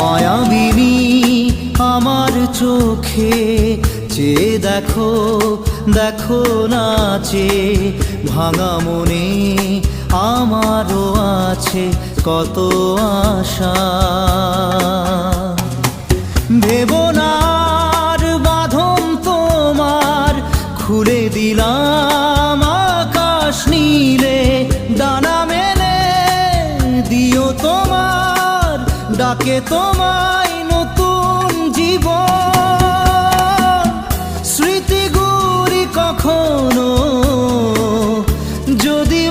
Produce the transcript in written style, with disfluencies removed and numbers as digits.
মায়াবিনী আমার চোখে চেয়ে দেখো, দেখো নাচে ভাঙা মনে আমারও আছে কত আশা। ভেবো না আর বাঁধন তোমার, খুলে দিলাম আকাশ নীলে, ডানা মেলে দিও তোমার ডাকে তোমায় নতুন জীবন। স্মৃতিগুলি কখনো যদি